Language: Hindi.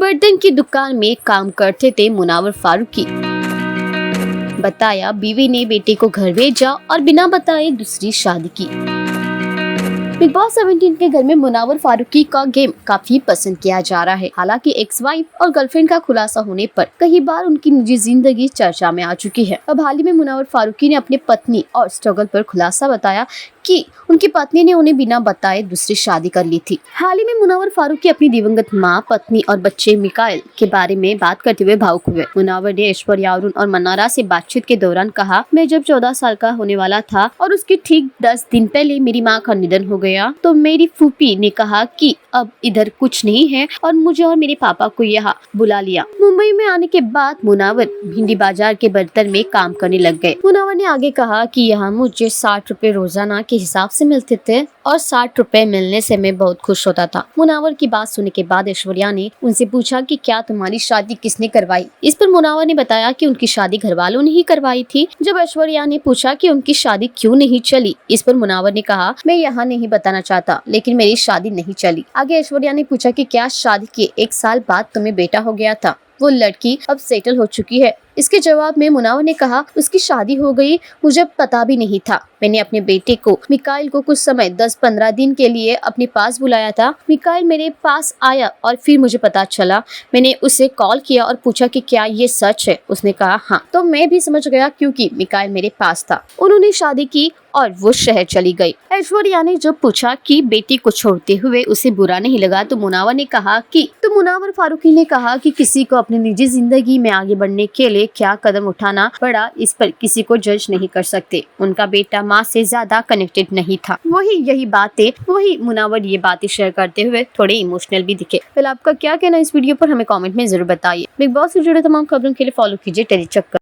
बर्तन की दुकान में काम करते थे मुनावर फारूकी। बताया बीवी ने बेटे को घर भेजा और बिना बताए दूसरी शादी की। बिग बॉस 17 के घर में मुनावर फारूकी का गेम काफी पसंद किया जा रहा है। हालांकि एक्स वाइफ और गर्लफ्रेंड का खुलासा होने पर कई बार उनकी निजी जिंदगी चर्चा में आ चुकी है। अब हाल ही में मुनावर फारूकी ने अपनी पत्नी और स्ट्रगल पर खुलासा बताया कि उनकी पत्नी ने उन्हें बिना बताए दूसरी शादी कर ली थी। हाल ही में मुनावर फारूकी अपनी दिवंगत मां, पत्नी और बच्चे मिकाइल के बारे में बात करते हुए भावुक हुए। मुनावर ने ऐश्वर्या, अरुण और मन्नारा से बातचीत के दौरान कहा, मैं जब 14 साल का होने वाला था और उसके ठीक 10 दिन पहले मेरी माँ का निधन हो गया तो मेरी फूफी ने कहा कि अब इधर कुछ नहीं है और मुझे और मेरे पापा को यहाँ बुला लिया। मुंबई में आने के बाद मुनावर भिंडी बाजार के बर्तन में काम करने लग गए। मुनावर ने आगे कहा कि यहाँ मुझे 60 रुपए रोजाना के हिसाब से मिलते थे और 60 रुपए मिलने से मैं बहुत खुश होता था। मुनावर की बात सुनने के बाद ऐश्वर्या ने उनसे पूछा कि क्या तुम्हारी शादी किसने करवाई। इस पर मुनावर ने बताया कि उनकी शादी घर वालों ने ही करवाई थी। जब ऐश्वर्या ने पूछा कि उनकी शादी क्यों नहीं चली, इस पर मुनावर ने कहा, मैं यहाँ नहीं बताना चाहता लेकिन मेरी शादी नहीं चली। आगे ऐश्वर्या ने पूछा कि क्या शादी के 1 साल बाद तुम्हें बेटा हो गया था, वो लड़की अब सेटल हो चुकी है। इसके जवाब में मुनावर ने कहा, उसकी शादी हो गई, मुझे पता भी नहीं था। मैंने अपने बेटे को मिकाइल को कुछ समय 10-15 दिन के लिए अपने पास बुलाया था। मिकाइल मेरे पास आया और फिर मुझे पता चला। मैंने उसे कॉल किया और पूछा कि क्या ये सच है। उसने कहा हाँ, तो मैं भी समझ गया क्योंकि मिकाइल मेरे पास था। उन्होंने शादी की और वो शहर चली गई। ऐश्वर्या ने जब पूछा कि बेटी को छोड़ते हुए उसे बुरा नहीं लगा तो मुनावर फारूकी ने कहा कि किसी को अपनी निजी जिंदगी में आगे बढ़ने के लिए क्या कदम उठाना पड़ा, इस पर किसी को जज नहीं कर सकते। उनका बेटा माँ से ज्यादा कनेक्टेड नहीं था। वही मुनावर ये बातें शेयर करते हुए थोड़े इमोशनल भी दिखे। फिलहाल आपका क्या कहना इस वीडियो पर हमें कमेंट में जरूर बताइए। बिग बॉस से जुड़े तमाम खबरों के लिए फॉलो कीजिए टेली चक्कर।